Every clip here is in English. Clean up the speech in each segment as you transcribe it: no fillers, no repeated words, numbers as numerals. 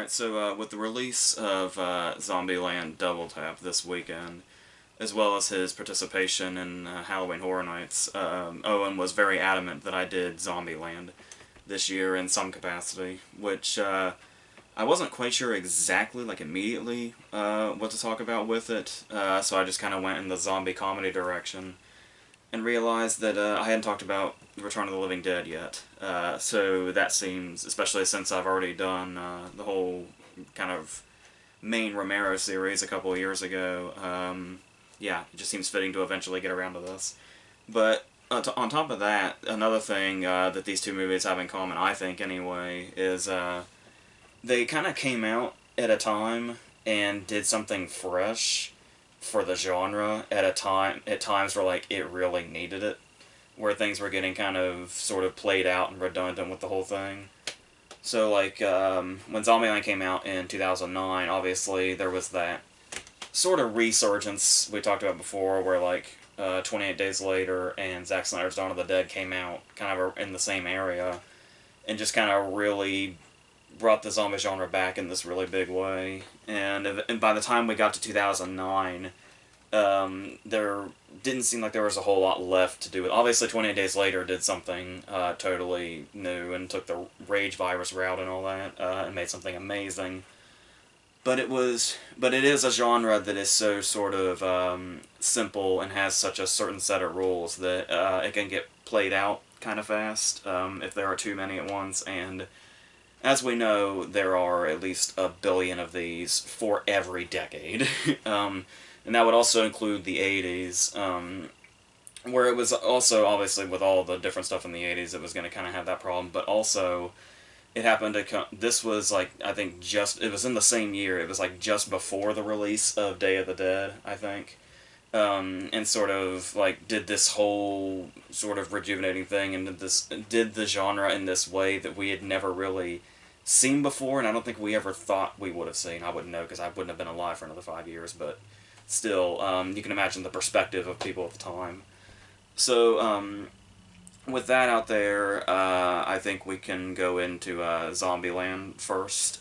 Alright, so with the release of Zombieland Double Tap this weekend, as well as his participation in Halloween Horror Nights, Owen was very adamant that I did Zombieland this year in some capacity, which I wasn't quite sure exactly, like immediately, what to talk about with it, so I just kind of went in the zombie comedy direction and realized that I hadn't talked about Return of the Living Dead yet. So that seems, especially since I've already done the whole kind of main Romero series a couple of years ago, yeah, it just seems fitting to eventually get around to this. But on top of that, another thing that these two movies have in common, I think anyway, is they kind of came out at a time and did something fresh for the genre at times where like it really needed it, where things were getting kind of sort of played out and redundant with the whole thing. So like when Zombieland came out in 2009, obviously there was that sort of resurgence we talked about before, where like 28 Days Later and Zack Snyder's Dawn of the Dead came out kind of in the same area, and just kind of really brought the zombie genre back in this really big way. And by the time we got to 2009, there didn't seem like there was a whole lot left to do with. Obviously, 28 Days Later did something totally new and took the rage virus route and all that, and made something amazing. But it is a genre that is so sort of simple and has such a certain set of rules that it can get played out kind of fast if there are too many at once. And as we know, there are at least a billion of these for every decade. And that would also include the 80s, where it was also, obviously, with all the different stuff in the 80s, it was going to kind of have that problem, but also, it happened to come, this was, like, I think it was in the same year, it was, like, just before the release of Day of the Dead, I think, and sort of, like, did this whole sort of rejuvenating thing, and did the genre in this way that we had never really seen before, and I don't think we ever thought we would have seen. I wouldn't know, because I wouldn't have been alive for another 5 years, but still, you can imagine the perspective of people at the time. So, with that out there, I think we can go into Zombieland first,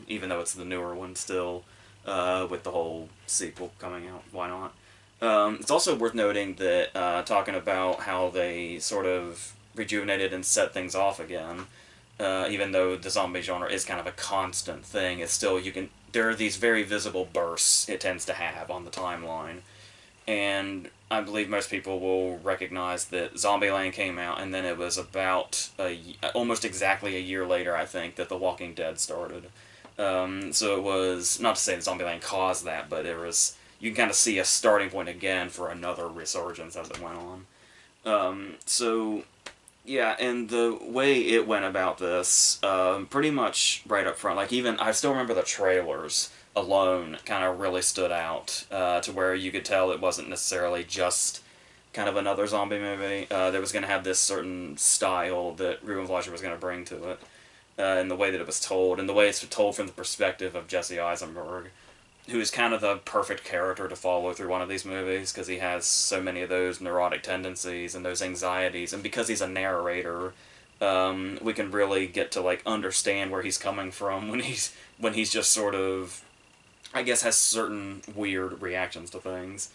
even though it's the newer one still, with the whole sequel coming out. Why not? It's also worth noting that, talking about how they sort of rejuvenated and set things off again, even though the zombie genre is kind of a constant thing, it's still, there are these very visible bursts it tends to have on the timeline. And I believe most people will recognize that Zombieland came out, and then it was about almost exactly a year later, I think, that The Walking Dead started. So it was, not to say that Zombieland caused that, but you can kind of see a starting point again for another resurgence as it went on. Yeah, and the way it went about this, pretty much right up front, like even, I still remember the trailers alone kind of really stood out, to where you could tell it wasn't necessarily just kind of another zombie movie. That was going to have this certain style that Ruben Fleischer was going to bring to it, and the way that it was told, and the way it's told from the perspective of Jesse Eisenberg, who is kind of the perfect character to follow through one of these movies, because he has so many of those neurotic tendencies and those anxieties, and because he's a narrator, we can really get to like understand where he's coming from when he's just sort of, I guess, has certain weird reactions to things.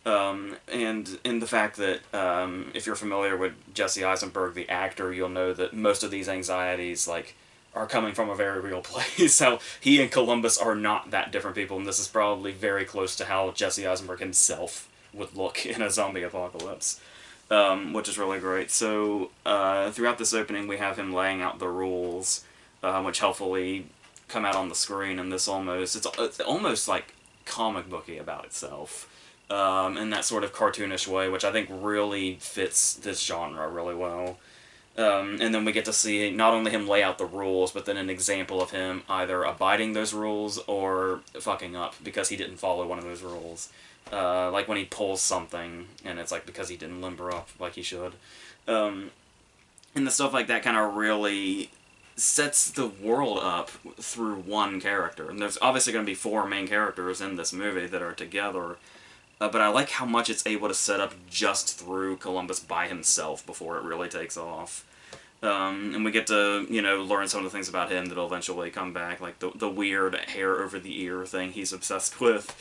And in the fact that, if you're familiar with Jesse Eisenberg, the actor, you'll know that most of these anxieties, like, are coming from a very real place. How he and Columbus are not that different people, and this is probably very close to how Jesse Eisenberg himself would look in a zombie apocalypse, which is really great. So, throughout this opening, we have him laying out the rules, which helpfully come out on the screen, and it's almost like comic booky about itself, in that sort of cartoonish way, which I think really fits this genre really well. And then we get to see not only him lay out the rules, but then an example of him either abiding those rules or fucking up because he didn't follow one of those rules. Like when he pulls something, and it's like because he didn't limber up like he should. And the stuff like that kind of really sets the world up through one character. And there's obviously going to be 4 main characters in this movie that are together, but I like how much it's able to set up just through Columbus by himself before it really takes off. And we get to, learn some of the things about him that'll eventually come back, like the weird hair over the ear thing he's obsessed with,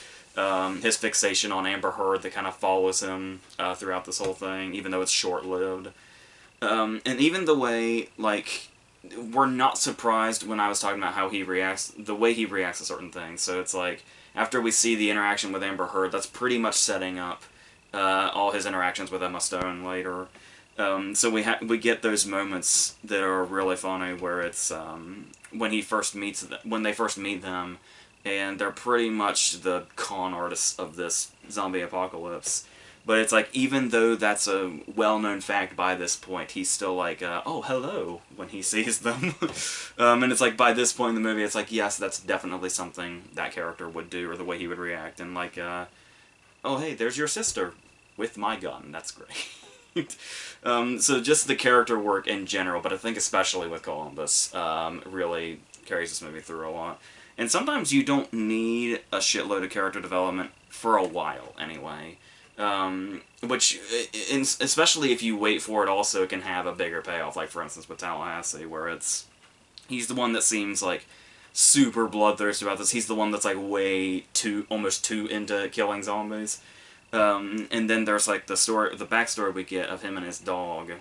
his fixation on Amber Heard that kind of follows him throughout this whole thing, even though it's short-lived. And even the way, like, we're not surprised when I was talking about how he reacts, the way he reacts to certain things. So it's like, after we see the interaction with Amber Heard, that's pretty much setting up all his interactions with Emma Stone later. So we get those moments that are really funny, where it's when they first meet them, and they're pretty much the con artists of this zombie apocalypse. But it's like, even though that's a well-known fact by this point, he's still like, oh, hello, when he sees them. And it's like, by this point in the movie, it's like, yes, that's definitely something that character would do, or the way he would react. And like, oh, hey, there's your sister with my gun. That's great. So just the character work in general, but I think especially with Columbus, really carries this movie through a lot. And sometimes you don't need a shitload of character development for a while, anyway. Which, especially if you wait for it, also can have a bigger payoff. Like, for instance, with Tallahassee, where he's the one that seems like super bloodthirsty about this. He's the one that's like almost too into killing zombies. And then there's like the backstory we get of him and his dog,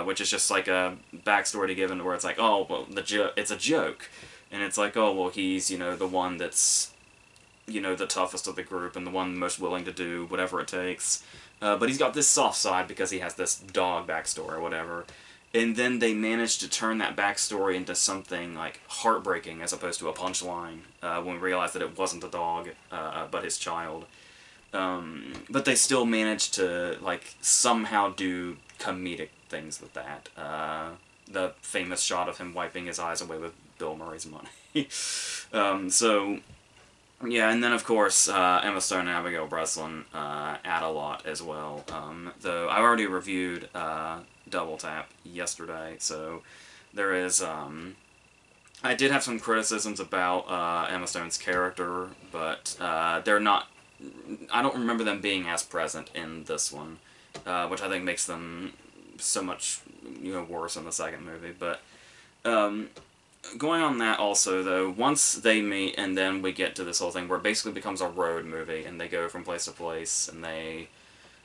which is just like a backstory to give into where it's like, oh, well, it's a joke. And it's like, oh, well, he's, the one that's, the toughest of the group and the one most willing to do whatever it takes. But he's got this soft side because he has this dog backstory or whatever. And then they managed to turn that backstory into something, like, heartbreaking as opposed to a punchline, when we realized that it wasn't the dog, but his child. But they still managed to, like, somehow do comedic things with that. The famous shot of him wiping his eyes away with Bill Murray's money. Yeah, and then of course, Emma Stone and Abigail Breslin add a lot as well. Though I already reviewed Double Tap yesterday, so there is... I did have some criticisms about Emma Stone's character, but they're not... I don't remember them being as present in this one, which I think makes them so much worse in the second movie. But going on that also, though, once they meet and then we get to this whole thing where it basically becomes a road movie and they go from place to place and they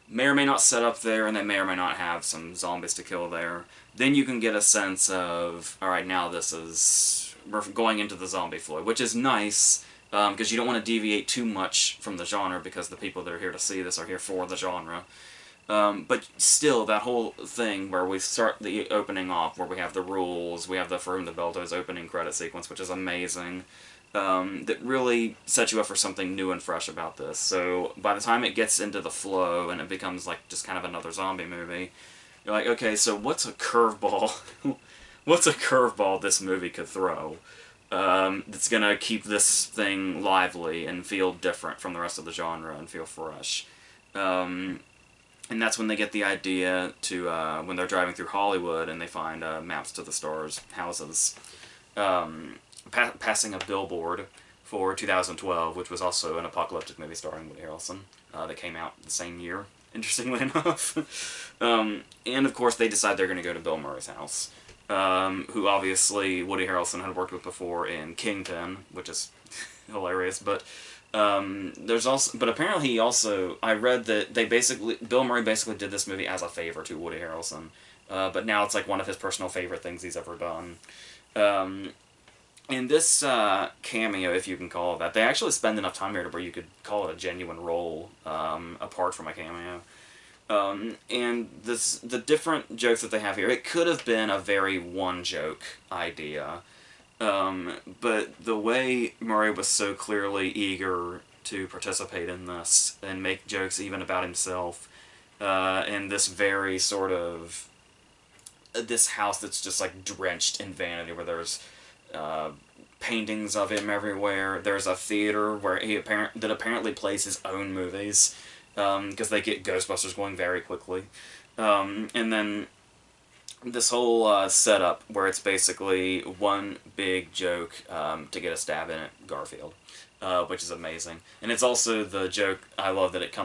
may or may not set up there and they may or may not have some zombies to kill there, then you can get a sense of, alright, now we're going into the zombie flow, which is nice, because you don't want to deviate too much from the genre, because the people that are here to see this are here for the genre. But still, that whole thing where we start the opening off, where we have the rules, we have the For Whom the Bell Tolls opening credit sequence, which is amazing, that really sets you up for something new and fresh about this. So by the time it gets into the flow and it becomes like just kind of another zombie movie, you're like, okay, so what's a curveball? What's a curveball this movie could throw that's gonna keep this thing lively and feel different from the rest of the genre and feel fresh? And that's when they get the idea to, when they're driving through Hollywood and they find maps to the stars' houses, passing a billboard for 2012, which was also an apocalyptic movie starring Woody Harrelson, that came out the same year, interestingly enough. And of course they decide they're going to go to Bill Murray's house, who obviously Woody Harrelson had worked with before in Kingpin, which is hilarious, but... but apparently he also, I read that Bill Murray basically did this movie as a favor to Woody Harrelson, but now it's like one of his personal favorite things he's ever done. In this cameo, if you can call it that, they actually spend enough time here to where you could call it a genuine role, apart from a cameo. And the different jokes that they have here, it could have been a very one-joke idea. But the way Murray was so clearly eager to participate in this and make jokes even about himself, in this very sort of this house that's just like drenched in vanity, where there's paintings of him everywhere. There's a theater where that apparently plays his own movies, because they get Ghostbusters going very quickly, and then this whole setup where it's basically one big joke to get a stab in it, Garfield, which is amazing. And it's also the joke, I love that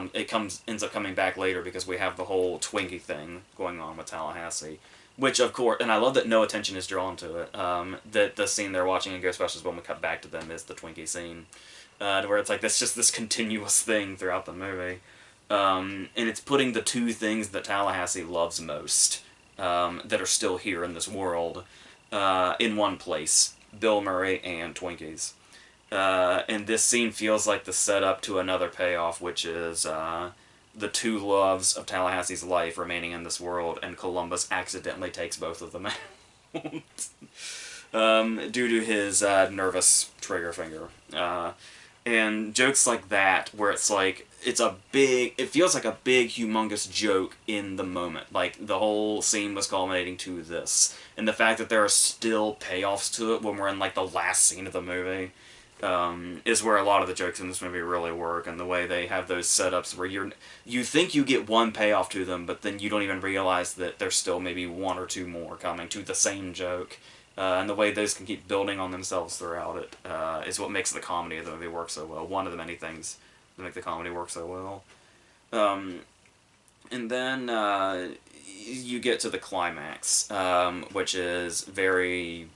ends up coming back later, because we have the whole Twinkie thing going on with Tallahassee, Which, of course, and I love that no attention is drawn to it. That the scene they're watching in Ghostbusters when we cut back to them is the Twinkie scene. Where it's like, that's just this continuous thing throughout the movie. And it's putting the two things that Tallahassee loves most, that are still here in this world, in one place. Bill Murray and Twinkies. And this scene feels like the setup to another payoff, which is the two loves of Tallahassee's life remaining in this world, and Columbus accidentally takes both of them out. Due to his nervous trigger finger. And jokes like that, where it's like, it feels like a big, humongous joke in the moment. Like, the whole scene was culminating to this. And the fact that there are still payoffs to it when we're in, like, the last scene of the movie, is where a lot of the jokes in this movie really work, and the way they have those setups where you think you get one payoff to them, but then you don't even realize that there's still maybe one or two more coming to the same joke. And the way those can keep building on themselves throughout it is what makes the comedy of the movie work so well. One of the many things that make the comedy work so well. And then you get to the climax, which is very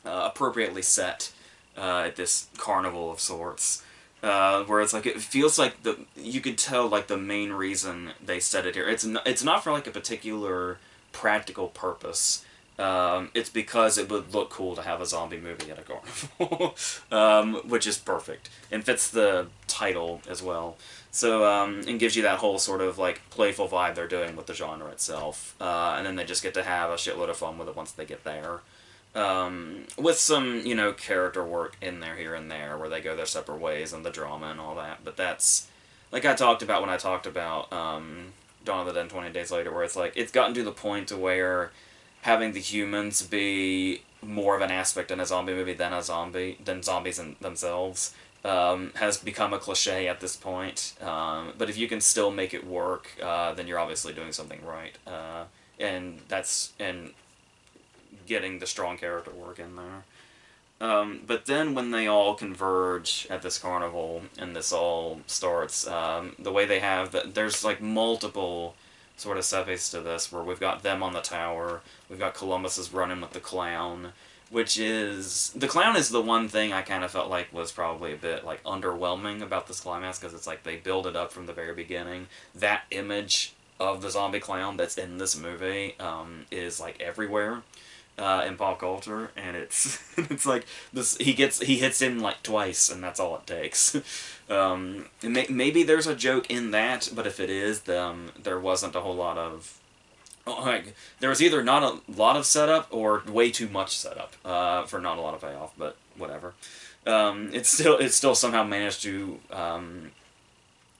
appropriately set at this carnival of sorts. Where it's like, it feels like you could tell, like, the main reason they set it here. It's not for, like, a particular practical purpose. It's because it would look cool to have a zombie movie at a carnival, which is perfect, and fits the title as well. So, and gives you that whole sort of, like, playful vibe they're doing with the genre itself, and then they just get to have a shitload of fun with it once they get there. With some, character work in there here and there, where they go their separate ways and the drama and all that, but that's, like I talked about when I talked about, Dawn of the Dead 20 Days Later, where it's like, it's gotten to the point to where having the humans be more of an aspect in a zombie movie than zombies in themselves, has become a cliche at this point. But if you can still make it work, then you're obviously doing something right. And getting the strong character work in there. But then when they all converge at this carnival and this all starts, the way they have there's like multiple sort of seppies to this, where we've got them on the tower, we've got Columbus running with the clown, the clown is the one thing I kind of felt like was probably a bit, like, underwhelming about this climax, because it's like they build it up from the very beginning. That image of the zombie clown that's in this movie is, like, everywhere in pop culture, and it's like this. He hits him like twice, and that's all it takes. Maybe there's a joke in that, but if it is, then there wasn't a whole lot of. There was either not a lot of setup or way too much setup for not a lot of payoff, but whatever. It still somehow managed to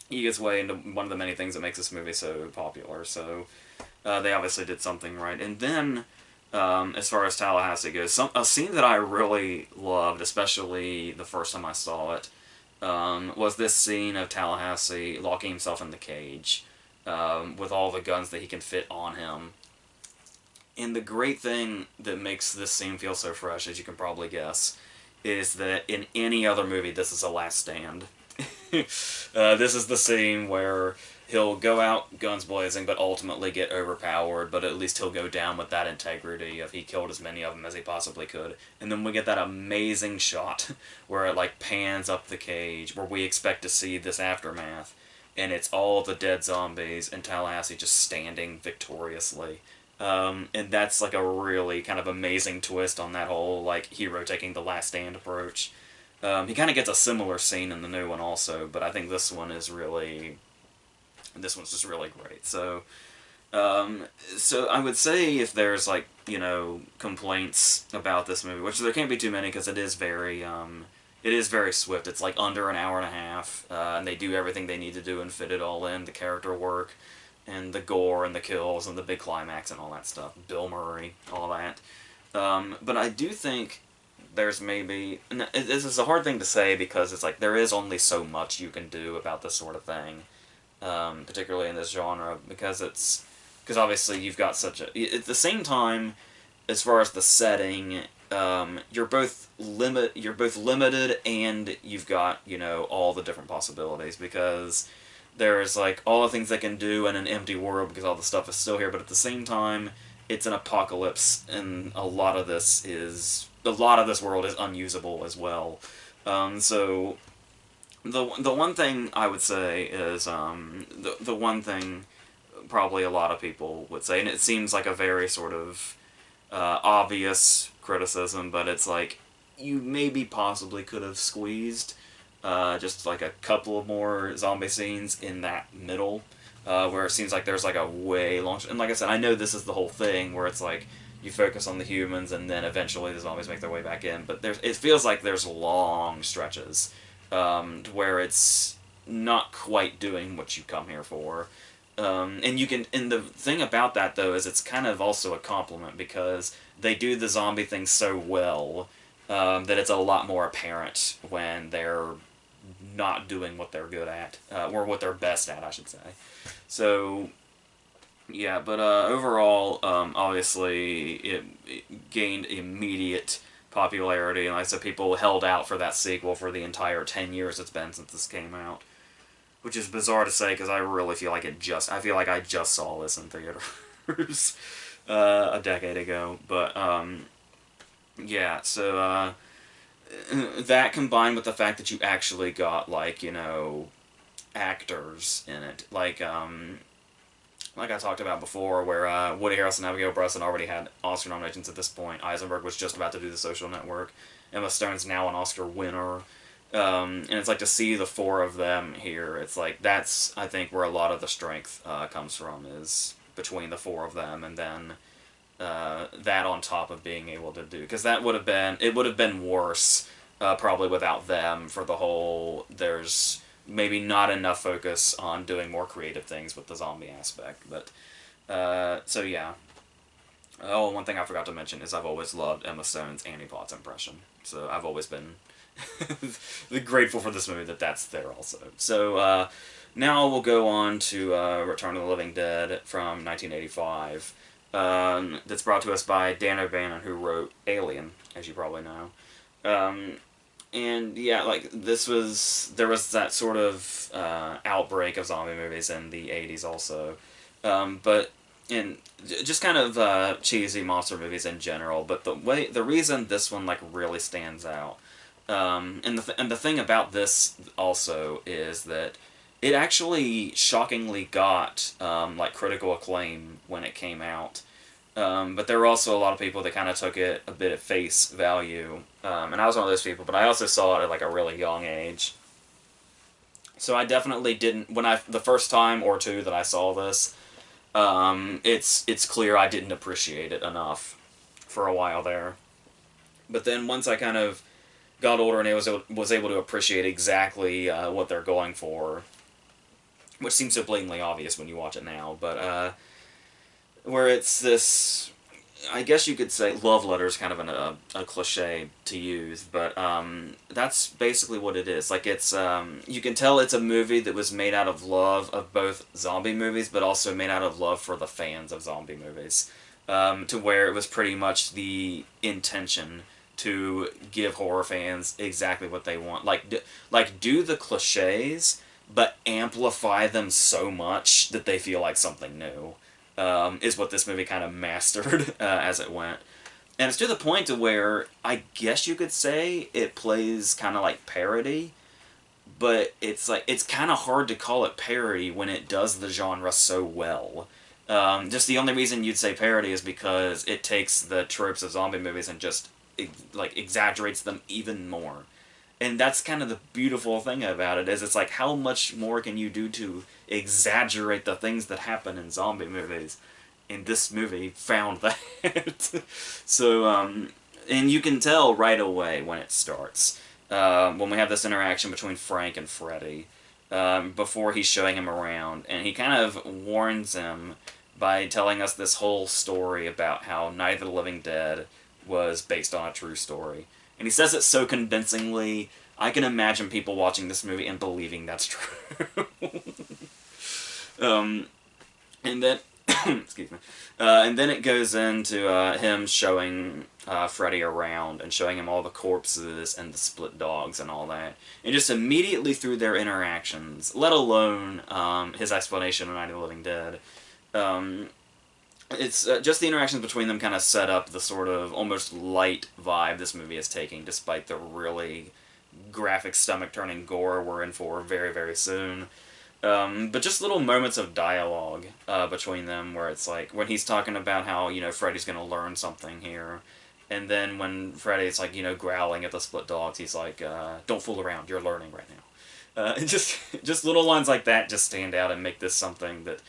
eke its way into one of the many things that makes this movie so popular. So they obviously did something right, and then. As far as Tallahassee goes, a scene that I really loved, especially the first time I saw it, was this scene of Tallahassee locking himself in the cage with all the guns that he can fit on him. And the great thing that makes this scene feel so fresh, as you can probably guess, is that in any other movie, this is a last stand. This is the scene where he'll go out guns blazing, but ultimately get overpowered, but at least he'll go down with that integrity of he killed as many of them as he possibly could. And then we get that amazing shot where it, like, pans up the cage, where we expect to see this aftermath, and it's all the dead zombies and Tallahassee just standing victoriously. And that's, like, a really kind of amazing twist on that whole, like, hero taking the last stand approach. He kind of gets a similar scene in the new one also, but I think this one is really... This one's just really great. So I would say if there's, like, complaints about this movie, which there can't be too many because it is very swift. It's like under an hour and a half, and they do everything they need to do and fit it all in, the character work, and the gore, and the kills, and the big climax, and all that stuff. Bill Murray, all that. But I do think there's maybe... And this is a hard thing to say because it's like there is only so much you can do about this sort of thing. Particularly in this genre, because obviously you've got such a... At the same time, as far as the setting, you're both limited and you've got, all the different possibilities, because there's, like, all the things they can do in an empty world because all the stuff is still here, but at the same time, it's an apocalypse, and a lot of this world is unusable as well. So the one thing I would say is the one thing probably a lot of people would say, and it seems like a very sort of obvious criticism, but it's like you maybe possibly could have squeezed just like a couple of more zombie scenes in that middle, where it seems like there's like a way long. And like I said, I know this is the whole thing where it's like you focus on the humans and then eventually the zombies make their way back in. But it feels like there's long stretches where it's not quite doing what you come here for. And the thing about that though is it's kind of also a compliment because they do the zombie thing so well that it's a lot more apparent when they're not doing what they're good at, or what they're best at, I should say. So, yeah, but overall, obviously, it gained immediate popularity, and like I said, people held out for that sequel for the entire 10 years it's been since this came out. Which is bizarre to say, because I really feel like I feel like I just saw this in theaters a decade ago. But, yeah, so, that combined with the fact that you actually got, like, you know, actors in it. Like I talked about before, where Woody Harrelson and Abigail Breslin already had Oscar nominations at this point. Eisenberg was just about to do The Social Network. Emma Stone's now an Oscar winner. And it's like to see the four of them here, it's like that's, I think, where a lot of the strength comes from, is between the four of them, and then that on top of being able to do, because it would have been worse probably without them for the whole, there's maybe not enough focus on doing more creative things with the zombie aspect, but so yeah. Oh, one thing I forgot to mention is I've always loved Emma Stone's Annie Potts impression, so I've always been grateful for this movie that's there also. So now we'll go on to Return of the Living Dead from 1985. That's brought to us by Dan O'Bannon, who wrote Alien, as you probably know. And yeah, like there was that sort of outbreak of zombie movies in the 80s also. But in just kind of cheesy monster movies in general, but the reason this one like really stands out, and the thing about this also is that it actually shockingly got like critical acclaim when it came out. But there were also a lot of people that kind of took it a bit at face value, and I was one of those people. But I also saw it at like a really young age, so I definitely didn't. The first time or two that I saw this, it's clear I didn't appreciate it enough for a while there. But then once I kind of got older and I was able to appreciate exactly what they're going for, which seems so blatantly obvious when you watch it now, but where it's this, I guess you could say love letter is kind of a cliche to use, but that's basically what it is. Like it's, you can tell it's a movie that was made out of love of both zombie movies, but also made out of love for the fans of zombie movies, to where it was pretty much the intention to give horror fans exactly what they want. Like do the cliches, but amplify them so much that they feel like something new. Is what this movie kind of mastered as it went. And it's to the point to where I guess you could say it plays kind of like parody, but it's kind of hard to call it parody when it does the genre so well. Just the only reason you'd say parody is because it takes the tropes of zombie movies and just like exaggerates them even more. And that's kind of the beautiful thing about it, is it's like, how much more can you do to exaggerate the things that happen in zombie movies? And this movie found that. So, and you can tell right away when it starts. When we have this interaction between Frank and Freddy, before he's showing him around. And he kind of warns him by telling us this whole story about how Night of the Living Dead was based on a true story. And he says it so convincingly, I can imagine people watching this movie and believing that's true. And then, excuse me, and then it goes into him showing Freddy around and showing him all the corpses and the split dogs and all that. And just immediately through their interactions, let alone his explanation of Night of the Living Dead, it's just the interactions between them kind of set up the sort of almost light vibe this movie is taking, despite the really graphic, stomach-turning gore we're in for very, very soon. But just little moments of dialogue between them where it's like, when he's talking about how, Freddy's going to learn something here. And then when Freddy's, like, growling at the split dogs, he's like, don't fool around, you're learning right now. And just little lines like that just stand out and make this something that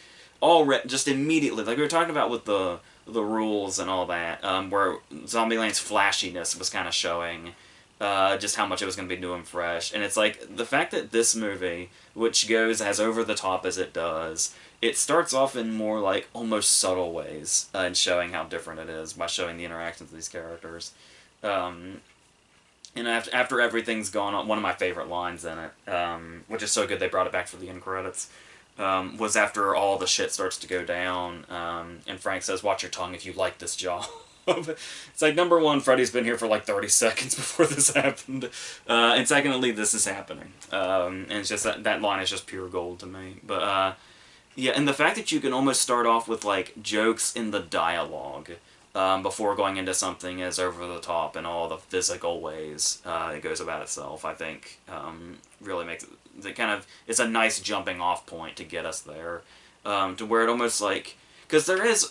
just immediately, like we were talking about with the rules and all that, where Zombieland's flashiness was kind of showing just how much it was going to be new and fresh. And it's like, the fact that this movie, which goes as over the top as it does, it starts off in more like almost subtle ways in showing how different it is by showing the interactions of these characters. And after everything's gone on, one of my favorite lines in it, which is so good they brought it back for the end credits, was after all the shit starts to go down, and Frank says, "Watch your tongue if you like this job." It's like, number one, Freddy's been here for like 30 seconds before this happened, and secondly, this is happening. And it's just that line is just pure gold to me. But yeah, and the fact that you can almost start off with like jokes in the dialogue before going into something as over the top in all the physical ways it goes about itself, I think really makes it kind of, it's a nice jumping off point to get us there, to where it almost like, because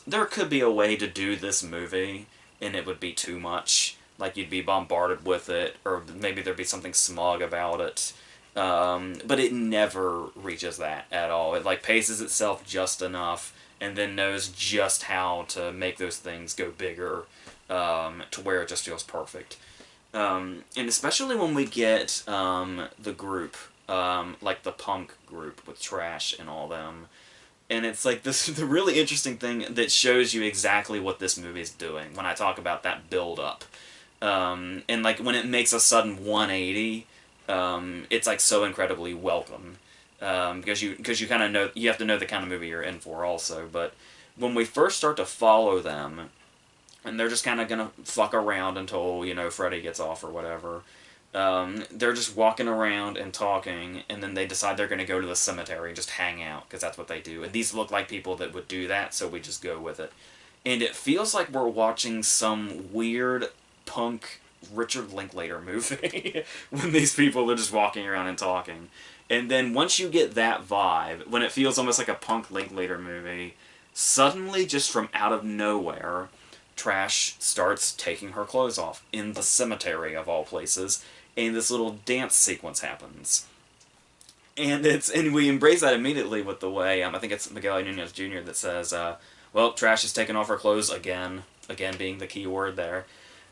there could be a way to do this movie and it would be too much, like you'd be bombarded with it, or maybe there'd be something smug about it, but it never reaches that at all. It like paces itself just enough and then knows just how to make those things go bigger, to where it just feels perfect. And especially when we get the group, like the punk group with Trash and all them. And it's like this the really interesting thing that shows you exactly what this movie is doing when I talk about that build-up. And like when it makes a sudden 180, it's like so incredibly welcome. Because you kind of know, you have to know the kind of movie you're in for also. But when we first start to follow them, and they're just kind of gonna fuck around until Freddy gets off or whatever. They're just walking around and talking, and then they decide they're gonna go to the cemetery and just hang out because that's what they do. And these look like people that would do that, so we just go with it. And it feels like we're watching some weird punk Richard Linklater movie when these people are just walking around and talking. And then once you get that vibe, when it feels almost like a punk Linklater movie, suddenly, just from out of nowhere, Trash starts taking her clothes off in the cemetery of all places, and this little dance sequence happens. And we embrace that immediately with the way, I think it's Miguel Nunez Jr. that says, well, Trash is taking off her clothes again being the key word there.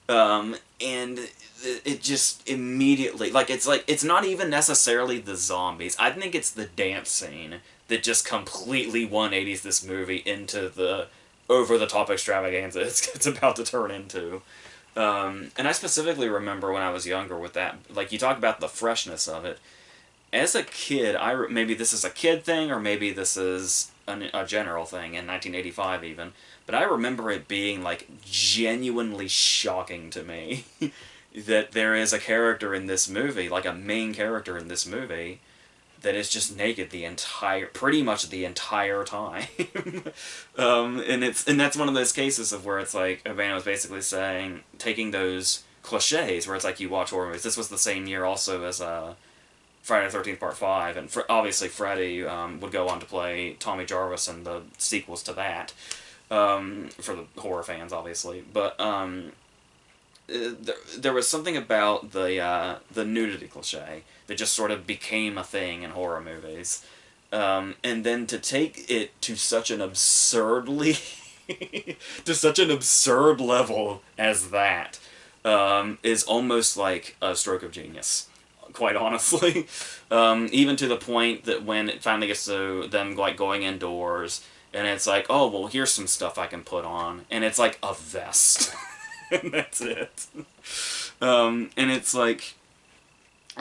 And it just immediately, it's not even necessarily the zombies. I think it's the dance scene that just completely 180s this movie into the over-the-top extravaganza it's about to turn into. And I specifically remember when I was younger with that, like, you talk about the freshness of it. As a kid, maybe this is a kid thing, or maybe this is a general thing in 1985 even, but I remember it being, like, genuinely shocking to me that there is a character in this movie, like a main character in this movie, that is just naked pretty much the entire time. And that's one of those cases of where it's like, Urbano was basically saying, taking those cliches, where it's like you watch horror movies. This was the same year also as Friday the 13th Part 5, and obviously Freddy would go on to play Tommy Jarvis in the sequels to that, for the horror fans, obviously. But there was something about the nudity cliche that just sort of became a thing in horror movies. And then to take it to such an absurdly to such an absurd level as that is almost like a stroke of genius, quite honestly. Even to the point that when it finally gets to them like going indoors, and it's like, oh, well, here's some stuff I can put on, and it's like a vest. And that's it. And it's like,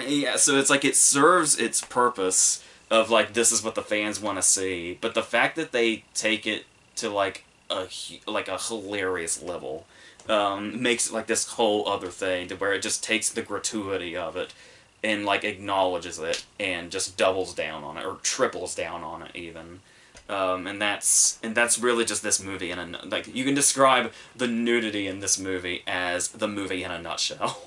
yeah, so it's like it serves its purpose of like, this is what the fans want to see, but the fact that they take it to like a hilarious level makes it like this whole other thing, to where it just takes the gratuity of it and like acknowledges it and just doubles down on it, or triples down on it even. And that's really just this movie like you can describe the nudity in this movie as the movie in a nutshell.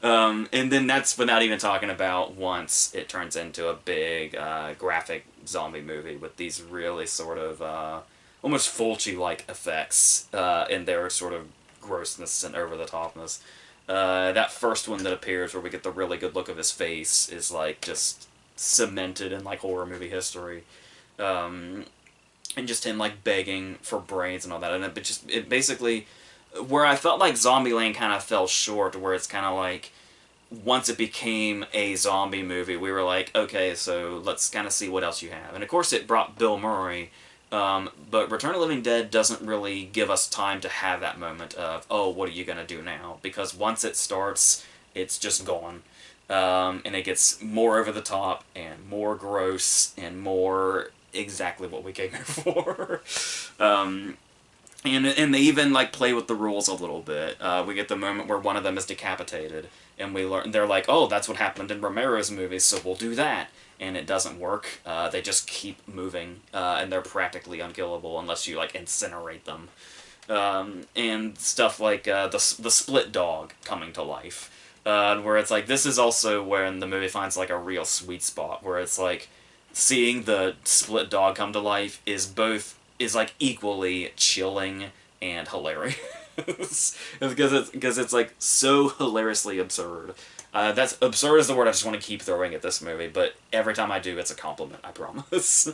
And then that's without even talking about once it turns into a big graphic zombie movie with these really sort of almost Fulci like effects in their sort of grossness and over the topness. That first one that appears where we get the really good look of his face is like just cemented in like horror movie history. And just him like begging for brains and all that, and it basically where I felt like Zombieland kind of fell short, where it's kind of like once it became a zombie movie, we were like, okay, so let's kind of see what else you have, and of course it brought Bill Murray. But Return of the Living Dead doesn't really give us time to have that moment of, oh, what are you going to do now? Because once it starts, it's just gone. And it gets more over the top and more gross and more exactly what we came here for. And they even like play with the rules a little bit. We get the moment where one of them is decapitated, and we learn they're like, oh, that's what happened in Romero's movies, so we'll do that. And it doesn't work. They just keep moving, and they're practically unkillable unless you like incinerate them. And stuff like the split dog coming to life, where it's like this is also when the movie finds like a real sweet spot, where it's like seeing the split dog come to life is like equally chilling and hilarious. because it's like so hilariously absurd. That's absurd is the word I just want to keep throwing at this movie, but every time I do, it's a compliment, I promise.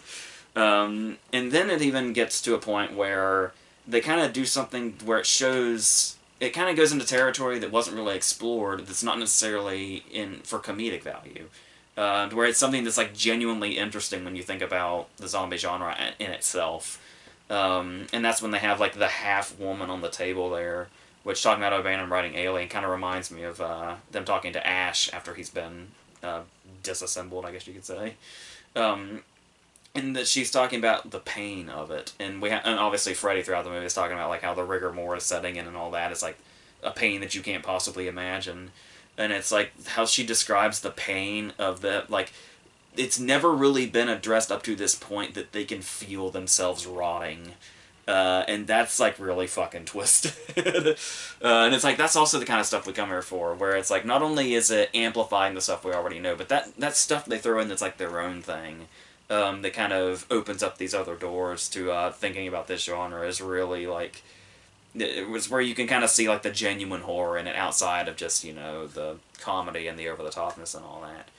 And then it even gets to a point where they kind of do something where it kind of goes into territory that wasn't really explored, that's not necessarily in for comedic value. Where it's something that's like genuinely interesting when you think about the zombie genre in itself. And that's when they have like the half woman on the table there, which, talking about O'Bannon writing Alien, kind of reminds me of them talking to Ash after he's been disassembled, I guess you could say. And that she's talking about the pain of it, and and obviously Freddy throughout the movie is talking about like how the rigor mortis setting in and all that is like a pain that you can't possibly imagine. And it's like how she describes the pain of the, like, it's never really been addressed up to this point that they can feel themselves rotting. And that's like really fucking twisted. And it's like that's also the kind of stuff we come here for, where it's like not only is it amplifying the stuff we already know, but that stuff they throw in that's like their own thing, that kind of opens up these other doors to thinking about this genre is really like, it was where you can kind of see like the genuine horror in it outside of just, the comedy and the over-the-topness and all that.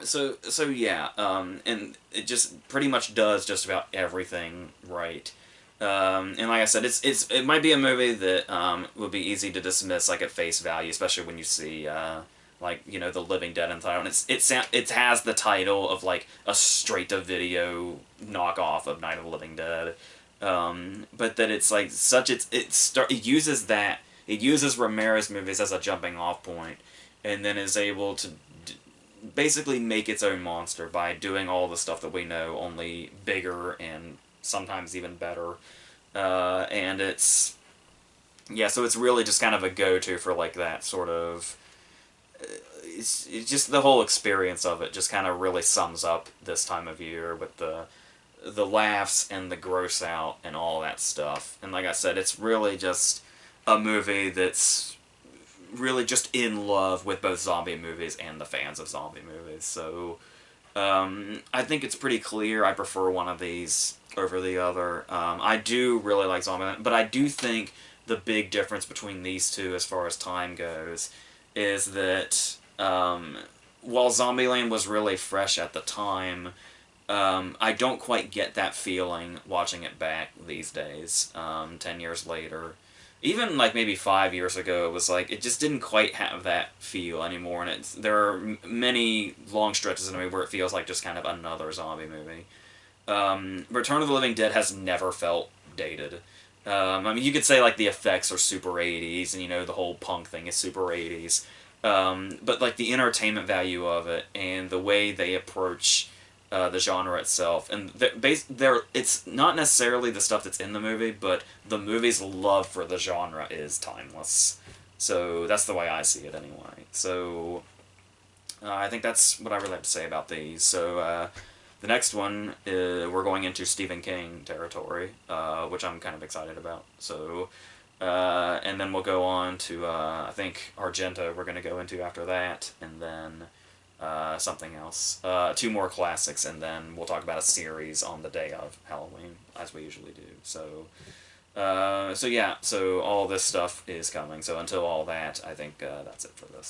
So yeah, and it just pretty much does just about everything right. And like I said, it might be a movie that would be easy to dismiss like at face value, especially when you see The Living Dead in the title. And it has the title of like a straight to video knockoff of Night of the Living Dead. But that it's like it uses Romero's movies as a jumping off point, and then is able to basically make its own monster by doing all the stuff that we know, only bigger and sometimes even better. And so it's really just kind of a go-to for like that sort of. It's just the whole experience of it just kind of really sums up this time of year with the laughs and the gross out and all that stuff. And like I said, it's really just a movie that's really just in love with both zombie movies and the fans of zombie movies. So I think it's pretty clear I prefer one of these over the other. I do really like Zombieland, but I do think the big difference between these two as far as time goes is that while Zombieland was really fresh at the time, I don't quite get that feeling watching it back these days, 10 years later. Even like maybe 5 years ago, it was like, it just didn't quite have that feel anymore, and there are many long stretches in a movie where it feels like just kind of another zombie movie. Return of the Living Dead has never felt dated. I mean, you could say like the effects are super 80s, and the whole punk thing is super 80s. But like the entertainment value of it and the way they approach the genre itself, and it's not necessarily the stuff that's in the movie, but the movie's love for the genre is timeless. So that's the way I see it anyway. So I think that's what I really have to say about these. So The next one, we're going into Stephen King territory, which I'm kind of excited about. So, and then we'll go on to, I think, Argento we're going to go into after that, and then something else. Two more classics, and then we'll talk about a series on the day of Halloween, as we usually do. So yeah, so all this stuff is coming. So until all that, I think that's it for this.